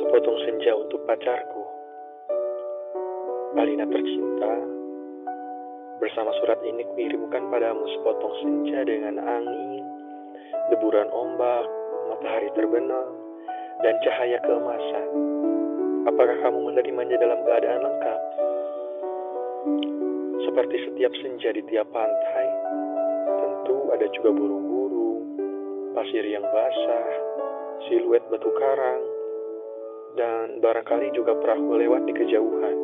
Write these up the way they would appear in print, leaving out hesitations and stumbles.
Sepotong senja untuk pacarku, Alina tercinta. Bersama surat ini kukirimkan padamu sepotong senja dengan angin, deburan ombak, matahari terbenam, dan cahaya keemasan. Apakah kamu menerimanya dalam keadaan lengkap? Seperti setiap senja di tiap pantai, tentu ada juga burung-burung, pasir yang basah, siluet batu karang, dan barangkali juga perahu lewat di kejauhan.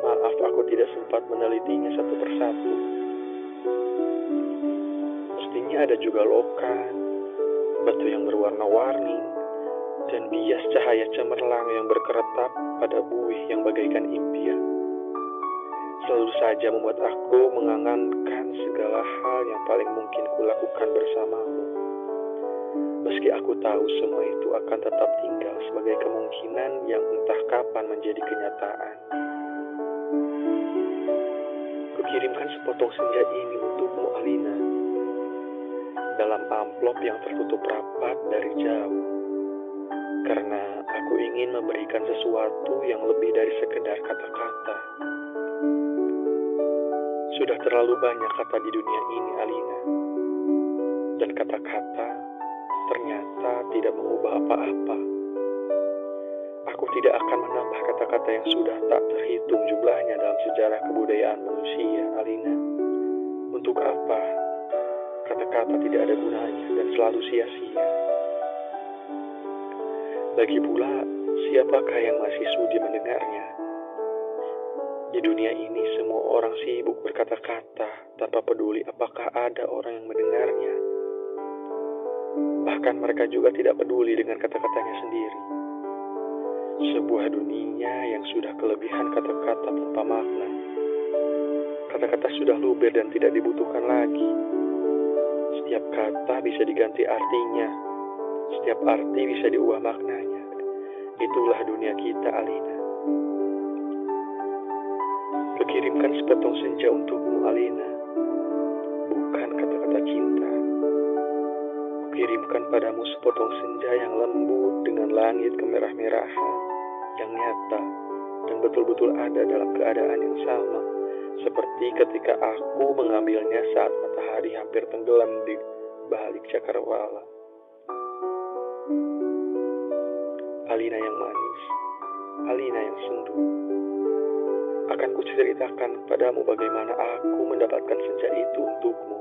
Maaf, aku tidak sempat menelitinya satu persatu. Mestinya ada juga lokan, batu yang berwarna-warni, dan bias cahaya cemerlang yang berkeretap pada buih yang bagaikan impian. Selalu saja membuat aku mengangankan segala hal yang paling mungkin kulakukan bersamamu. Meski aku tahu semua itu akan tetap tinggal sebagai kemungkinan yang entah kapan menjadi kenyataan. Kukirimkan sepotong senja ini untukmu, Alina, dalam amplop yang tertutup rapat dari jauh. Karena aku ingin memberikan sesuatu yang lebih dari sekedar kata-kata. Sudah terlalu banyak kata di dunia ini, Alina. Dan kata-kata ternyata tidak mengubah apa-apa. Aku tidak akan menambah kata-kata yang sudah tak terhitung jumlahnya dalam sejarah kebudayaan manusia, Alina. Untuk apa? Kata-kata tidak ada gunanya dan selalu sia-sia. Lagi pula, siapakah yang masih sudi mendengarnya? Di dunia ini semua orang sibuk berkata-kata tanpa peduli apakah ada orang yang mendengarnya. Bahkan mereka juga tidak peduli dengan kata-katanya sendiri. Sebuah dunia yang sudah kelebihan kata-kata tanpa makna. Kata-kata sudah luber dan tidak dibutuhkan lagi. Setiap kata bisa diganti artinya. Setiap arti bisa diubah maknanya. Itulah dunia kita, Alina. Kukirimkan sepotong senja untukmu, Alina. Bukan kata-kata cinta. Kukirimkan padamu sepotong senja yang lembut dengan langit kemerah-merahan, yang nyata dan betul-betul ada dalam keadaan yang sama, seperti ketika aku mengambilnya saat matahari hampir tenggelam di balik cakrawala. Alina yang manis, Alina yang sendu. Akan kuceritakan padamu bagaimana aku mendapatkan senja itu untukmu.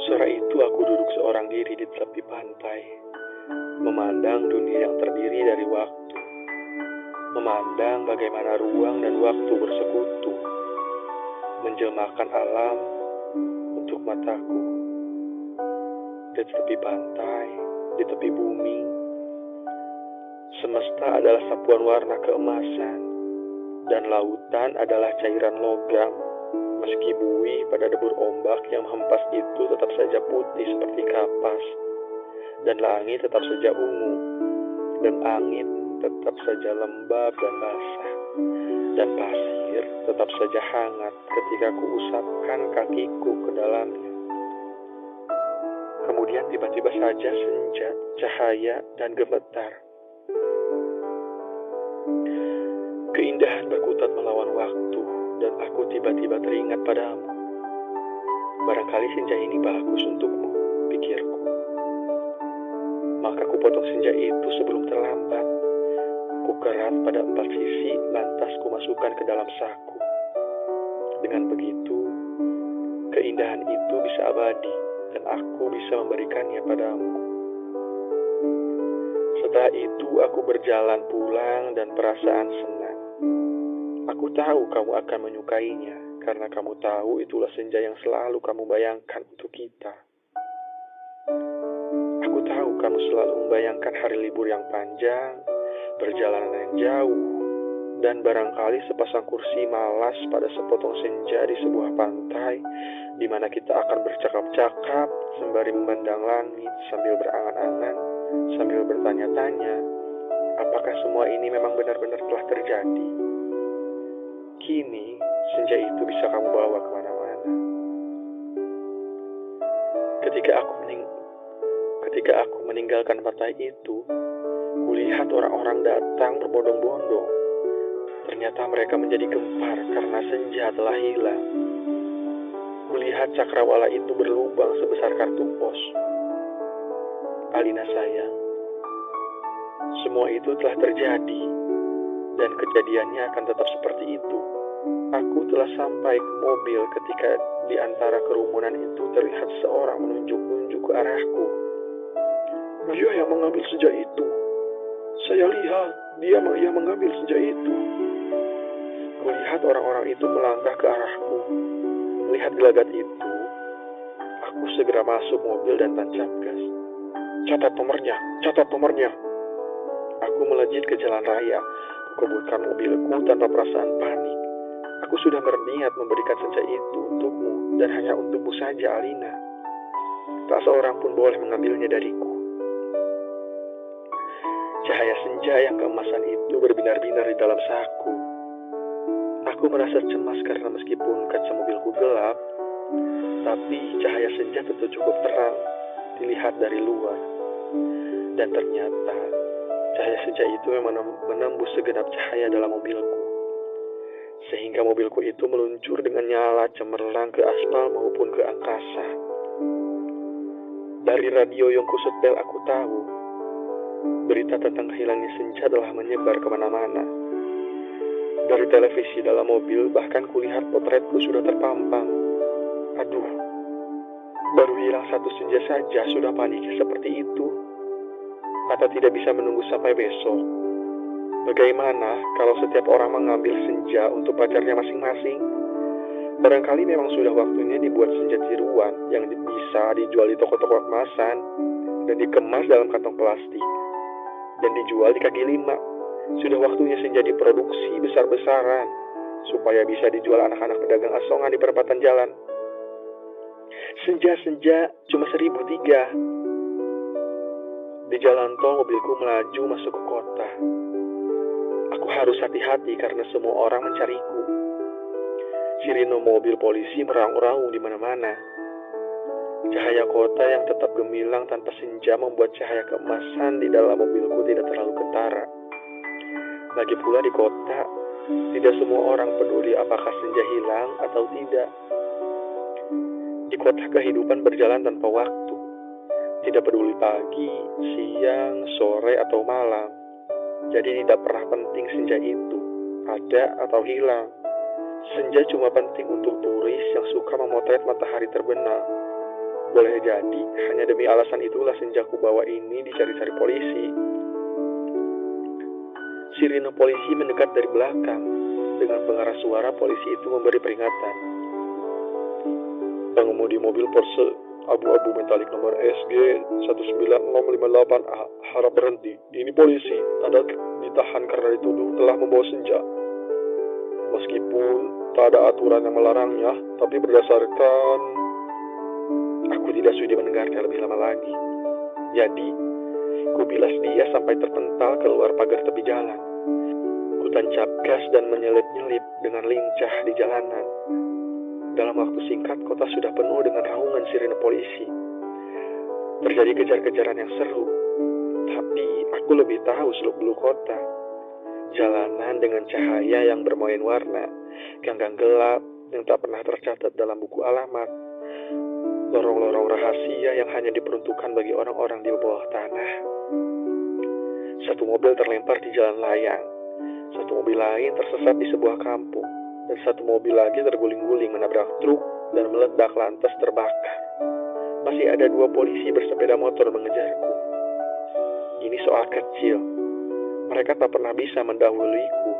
Sore itu aku duduk seorang diri di tepi pantai, memandang dunia yang terdiri dari waktu, memandang bagaimana ruang dan waktu bersekutu, menjelmakan alam untuk mataku. Di tepi pantai, di tepi bumi, semesta adalah sapuan warna keemasan, dan lautan adalah cairan logam. Meski buih pada debur ombak yang menghempas itu tetap saja putih seperti kapas, dan langit tetap saja ungu, dan angin tetap saja lembab dan basah, dan pasir tetap saja hangat ketika kuusapkan kakiku ke dalamnya. Kemudian tiba-tiba saja senja, cahaya, dan gemetar. Keindahan berkutat melawan waktu, dan aku tiba-tiba teringat padamu. Barangkali senja ini bagus untukmu, pikirku. Maka kupotong senja itu sebelum terlambat. Kukerat pada 4 sisi, lantas kumasukkan ke dalam saku. Dengan begitu, keindahan itu bisa abadi, dan aku bisa memberikannya padamu. Setelah itu aku berjalan pulang dan perasaan senang. Aku tahu kamu akan menyukainya, karena kamu tahu itulah senja yang selalu kamu bayangkan untuk kita. Aku tahu kamu selalu membayangkan hari libur yang panjang, perjalanan yang jauh, dan barangkali sepasang kursi malas pada sepotong senja di sebuah pantai, di mana kita akan bercakap-cakap sembari memandang langit sambil berangan-angan, sambil bertanya-tanya, apakah semua ini memang benar-benar telah terjadi? Kini, senja itu bisa kamu bawa kemana-mana. Ketika Ketika aku meninggalkan pantai itu, kulihat orang-orang datang berbondong-bondong. Ternyata mereka menjadi gempar karena senja telah hilang. Kulihat cakrawala itu berlubang sebesar kartu pos. Alina sayang, semua itu telah terjadi, dan kejadiannya akan tetap seperti itu. Aku telah sampai ke mobil ketika di antara kerumunan itu terlihat seorang menunjuk-nunjuk ke arahku. Dia yang mengambil senja itu. Saya lihat, dia yang mengambil senja itu. Kulihat orang-orang itu melangkah ke arahku. Melihat gelagat itu, aku segera masuk mobil dan tancap gas. Catat nomornya, catat nomornya. Aku melejit ke jalan raya, kebutkan mobilku tanpa perasaan panik. Aku sudah berniat memberikan senja itu untukmu dan hanya untukmu saja, Alina. Tak seorang pun boleh mengambilnya dariku. Cahaya senja yang keemasan itu berbinar-binar di dalam saku. Aku merasa cemas karena meskipun kaca mobilku gelap, tapi cahaya senja tentu cukup terang dilihat dari luar. Dan ternyata cahaya senja itu memang menembus segenap cahaya dalam mobilku. Sehingga mobilku itu meluncur dengan nyala cemerlang ke aspal maupun ke angkasa. Dari radio yang kusetel aku tahu, berita tentang hilangnya senja telah menyebar kemana-mana. Dari televisi dalam mobil bahkan kulihat potretku sudah terpampang. Aduh, baru hilang satu senja saja sudah paniknya seperti itu. Atau tidak bisa menunggu sampai besok? Bagaimana kalau setiap orang mengambil senja untuk pacarnya masing-masing? Barangkali memang sudah waktunya dibuat senja tiruan yang bisa dijual di toko-toko kemasan dan dikemas dalam kantong plastik dan dijual di kaki lima. Sudah waktunya senja diproduksi besar-besaran supaya bisa dijual anak-anak pedagang asongan di perempatan jalan. Senja-senja cuma 1.003. Di jalan tol mobilku melaju masuk ke kota. Aku harus hati-hati karena semua orang mencariku. Sirine mobil polisi meraung-raung di mana-mana. Cahaya kota yang tetap gemilang tanpa senja membuat cahaya keemasan di dalam mobilku tidak terlalu kentara. Lagi pula di kota, tidak semua orang peduli apakah senja hilang atau tidak. Di kota kehidupan berjalan tanpa waktu. Tidak peduli pagi, siang, sore, atau malam. Jadi tidak pernah penting senja itu, ada atau hilang. Senja cuma penting untuk turis yang suka memotret matahari terbenam. Boleh jadi, hanya demi alasan itulah senjaku bawa ini dicari-cari polisi. Sirine polisi mendekat dari belakang. Dengan pengeras suara, polisi itu memberi peringatan. Pengemudi mobil Porsche abu-abu metalik nomor SG 19658 harap berhenti. Ini polisi. Anda ditahan karena dituduh telah membawa senja. Meskipun tak ada aturan yang melarangnya, tapi berdasarkan... Aku tidak sudi mendengarnya lebih lama lagi. Jadi, kubilas dia sampai terpental keluar pagar tepi jalan. Kutancap gas dan menyelip-nyelip dengan lincah di jalanan. Dalam waktu singkat, kota sudah penuh dengan raungan sirine polisi. Terjadi kejar-kejaran yang seru. Tapi aku lebih tahu seluk-beluk kota. Jalanan dengan cahaya yang bermain warna, gang-gang gelap yang tak pernah tercatat dalam buku alamat, lorong-lorong rahasia yang hanya diperuntukkan bagi orang-orang di bawah tanah. Satu mobil terlempar di jalan layang, satu mobil lain tersesat di sebuah kampung, dan satu mobil lagi terguling-guling menabrak truk dan meledak lantas terbakar. Masih ada 2 polisi bersepeda motor mengejarku. Ini soal kecil. Mereka tak pernah bisa mendahuluiku.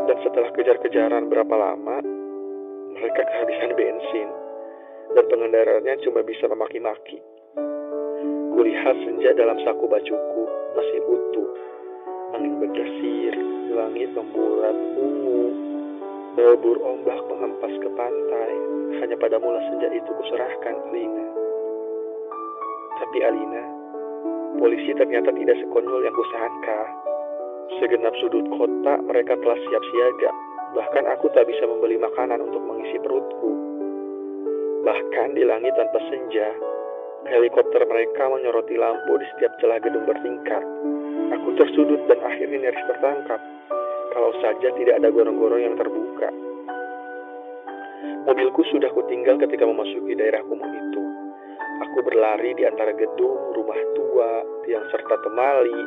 Dan setelah kejar-kejaran berapa lama, mereka kehabisan bensin. Dan pengendaranya cuma bisa memaki-maki. Kulihat senja dalam saku bajuku masih utuh. Angin berdesir, langit membulat ungu. Debur ombak menghempas ke pantai. Hanya pada mula senja itu kuserahkan Alina. Tapi Alina, polisi ternyata tidak sekonyol yang kusangka. Segenap sudut kota mereka telah siap siaga. Bahkan aku tak bisa membeli makanan untuk mengisi perutku. Bahkan di langit tanpa senja, Helikopter mereka menyoroti lampu di setiap celah gedung bertingkat. Aku tersudut dan akhirnya nyaris tertangkap. Kalau saja tidak ada gorong-gorong yang terbuka. Mobilku sudah kutinggal ketika memasuki daerah kumuh itu. Aku berlari di antara gedung, rumah tua, tiang serta temali,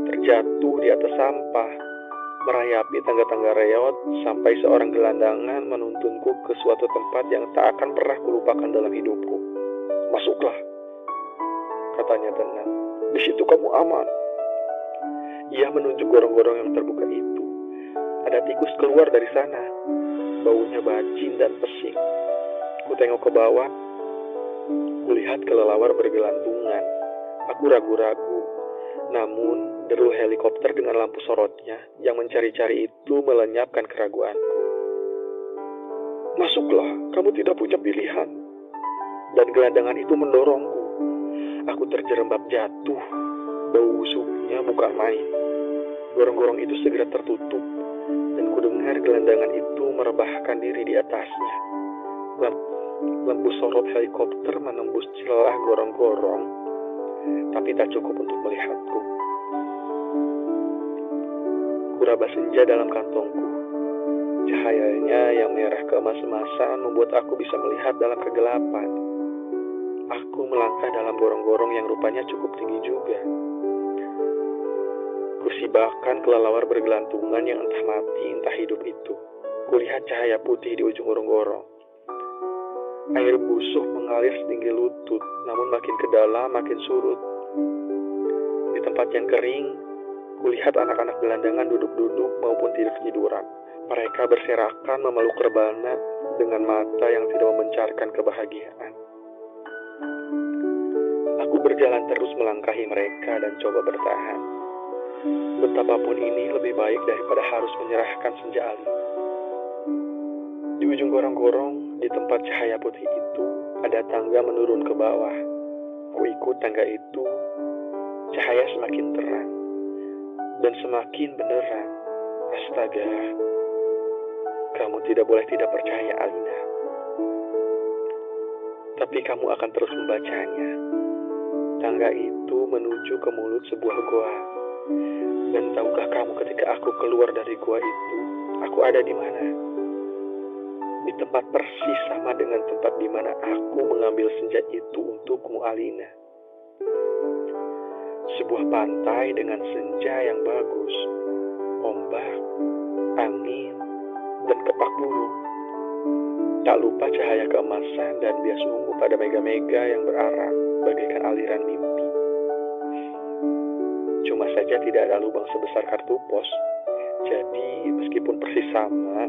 terjatuh di atas sampah, merayapi tangga-tangga reot, sampai seorang gelandangan menuntunku ke suatu tempat yang tak akan pernah kulupakan dalam hidupku. "Masuklah," katanya tenang. "Di situ kamu aman." Ia menunjuk gorong-gorong yang terbuka itu. Ada tikus keluar dari sana. Baunya bacin dan pesing. Ku tengok ke bawah. Kulihat kelelawar bergelantungan. Aku ragu-ragu. Namun, deru helikopter dengan lampu sorotnya yang mencari-cari itu melenyapkan keraguanku. "Masuklah, kamu tidak punya pilihan." Dan gelandangan itu mendorongku. Aku terjerembab jatuh. Bau busuknya bukan main. Gorong-gorong itu segera tertutup, dan kudengar gelandangan itu merebahkan diri di atasnya. Lampu sorot helikopter menembus celah gorong-gorong, tapi tak cukup untuk melihatku. Kuraba senja dalam kantongku. Cahayanya yang merah keemas-emasan membuat aku bisa melihat dalam kegelapan. Aku melangkah dalam gorong-gorong yang rupanya cukup tinggi juga. Kusibakan kelelawar bergelantungan yang entah mati entah hidup itu. Kulihat cahaya putih di ujung gorong-gorong. Air busuk mengalir setinggi lutut, namun makin ke dalam makin surut. Di tempat yang kering, kulihat anak-anak gelandangan duduk-duduk maupun tidur-tiduran. Mereka berserakan memeluk rebana dengan mata yang tidak memancarkan kebahagiaan. Aku berjalan terus melangkahi mereka dan coba bertahan. Betapapun ini lebih baik daripada harus menyerahkan senja alim. Di ujung gorong-gorong, di tempat cahaya putih itu, ada tangga menurun ke bawah. Ku ikut tangga itu, cahaya semakin terang dan semakin beneran. Astaga, kamu tidak boleh tidak percaya, Alina. Tapi kamu akan terus membacanya. Tangga itu menuju ke mulut sebuah goa. Dan tahukah kamu ketika aku keluar dari gua itu, aku ada di mana? Di tempat persis sama dengan tempat di mana aku mengambil senja itu untukmu, Alina. Sebuah pantai dengan senja yang bagus, ombak, angin, dan kepak burung. Tak lupa cahaya keemasan dan bias ungu pada mega-mega yang berarak bagaikan aliran mimpi. Cuma saja tidak ada lubang sebesar kartu pos. Jadi meskipun persis sama,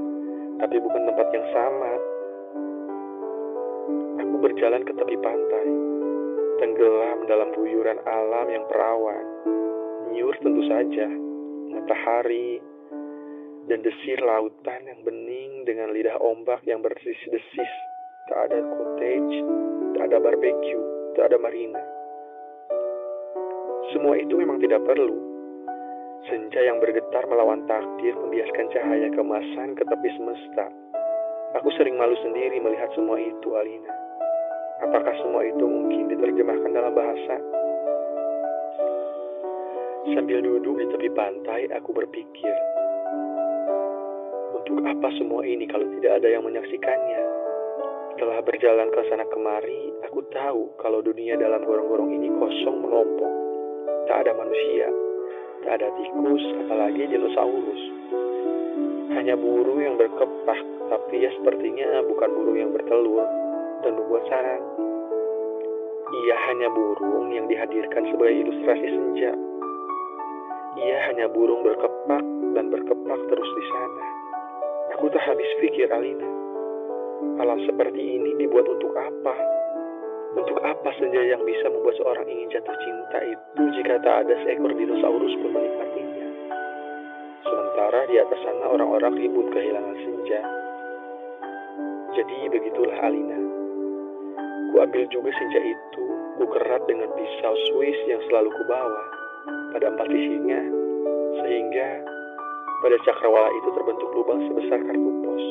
tapi bukan tempat yang sama. Aku berjalan ke tepi pantai, tenggelam dalam guyuran alam yang perawan. Nyur tentu saja, matahari, dan desir lautan yang bening dengan lidah ombak yang berdesis-desis. Tak ada cottage, tak ada barbecue, tak ada marina. Semua itu memang tidak perlu. Senja yang bergetar melawan takdir membiaskan cahaya kemasan ke tepi semesta. Aku sering malu sendiri melihat semua itu, Alina. Apakah semua itu mungkin diterjemahkan dalam bahasa? Sambil duduk di tepi pantai, aku berpikir, untuk apa semua ini kalau tidak ada yang menyaksikannya? Setelah berjalan ke sana kemari, aku tahu kalau dunia dalam gorong-gorong ini kosong melompong. Tak ada manusia, tak ada tikus, apalagi dinosaurus. Hanya burung yang berkepak, tapi ya sepertinya bukan burung yang bertelur dan membuat sarang. Ia hanya burung yang dihadirkan sebagai ilustrasi senja. Ia hanya burung berkepak dan berkepak terus di sana. Aku tak habis pikir, Alina. Alam seperti ini dibuat untuk apa? Untuk apa senja yang bisa membuat seorang ingin jatuh cinta itu jika tak ada seekor dinosaurus pun menikmatinya? Sementara di atas sana orang-orang ribut kehilangan senja. Jadi begitulah, Alina. Ku ambil juga senja itu, ku kerat dengan pisau Swiss yang selalu ku bawa pada 4 sisinya, sehingga pada cakrawala itu terbentuk lubang sebesar kartu pos.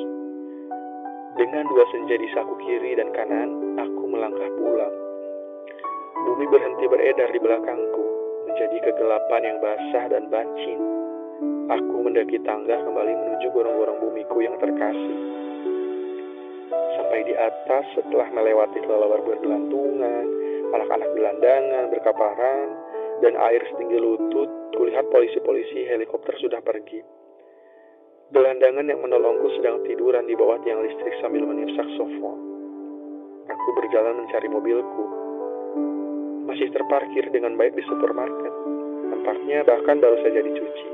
Dengan 2 senja di saku kiri dan kanan, aku melangkah pulang. Bumi berhenti beredar di belakangku, menjadi kegelapan yang basah dan bacin. Aku mendaki tangga kembali menuju gorong-gorong bumiku yang terkasih. Sampai di atas setelah melewati kelelawar bergelantungan, anak-anak gelandangan berkaparan, dan air setinggi lutut, kulihat polisi-polisi helikopter sudah pergi. Gelandangan yang menolongku sedang tiduran di bawah tiang listrik sambil meniup saksofon. Aku berjalan mencari mobilku. Masih terparkir dengan baik di supermarket. Tampaknya bahkan baru saja dicuci.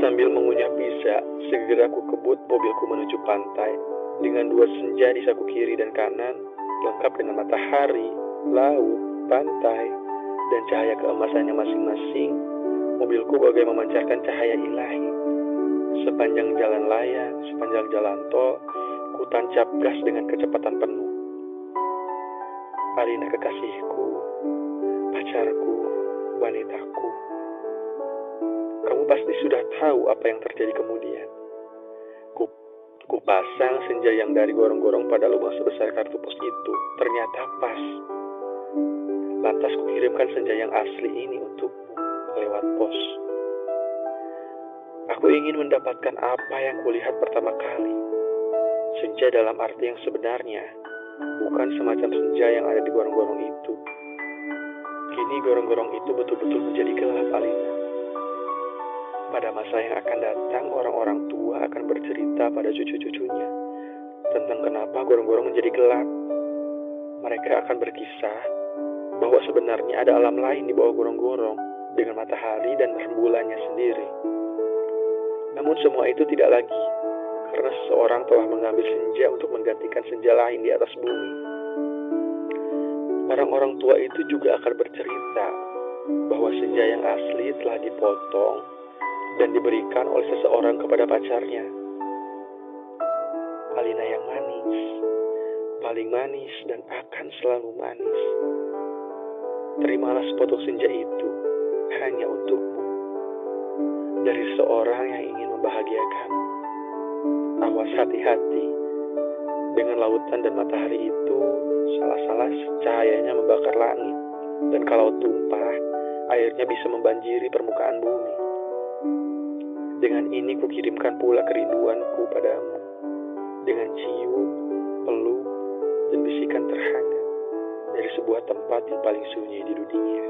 Sambil mengunyah pizza, segera ku kebut mobilku menuju pantai. Dengan 2 senja di saku kiri dan kanan, lengkap dengan matahari, laut, pantai, dan cahaya keemasannya masing-masing, mobilku bagai memancarkan cahaya ilahi. Sepanjang jalan layang, sepanjang jalan tol, ku tancap gas dengan kecepatan penuh. Alina kekasihku, pacarku, wanitaku. Kamu pasti sudah tahu apa yang terjadi kemudian. Ku pasang senja yang dari gorong-gorong pada lubang sebesar kartu pos itu. Ternyata pas. Lantas kukirimkan senja yang asli ini untukmu lewat pos. Aku ingin mendapatkan apa yang kulihat pertama kali. Senja dalam arti yang sebenarnya, bukan semacam senja yang ada di gorong-gorong itu. Kini gorong-gorong itu betul-betul menjadi gelap, Alina. Pada masa yang akan datang, orang-orang tua akan bercerita pada cucu-cucunya tentang kenapa gorong-gorong menjadi gelap. Mereka akan berkisah bahwa sebenarnya ada alam lain di bawah gorong-gorong dengan matahari dan rembulannya sendiri. Namun semua itu tidak lagi, karena seseorang telah mengambil senja untuk menggantikan senja lain di atas bumi. Orang-orang tua itu juga akan bercerita bahwa senja yang asli telah dipotong dan diberikan oleh seseorang kepada pacarnya. Alina yang manis, paling manis dan akan selalu manis. Terimalah sepotong senja itu hanya untukmu, dari seorang yang ingin membahagiakanmu. Awas hati-hati, dengan lautan dan matahari itu, salah-salah cahayanya membakar langit, dan kalau tumpah, airnya bisa membanjiri permukaan bumi. Dengan ini kukirimkan pula kerinduanku padamu, dengan cium, peluk, dan bisikan terhangat dari sebuah tempat yang paling sunyi di dunia.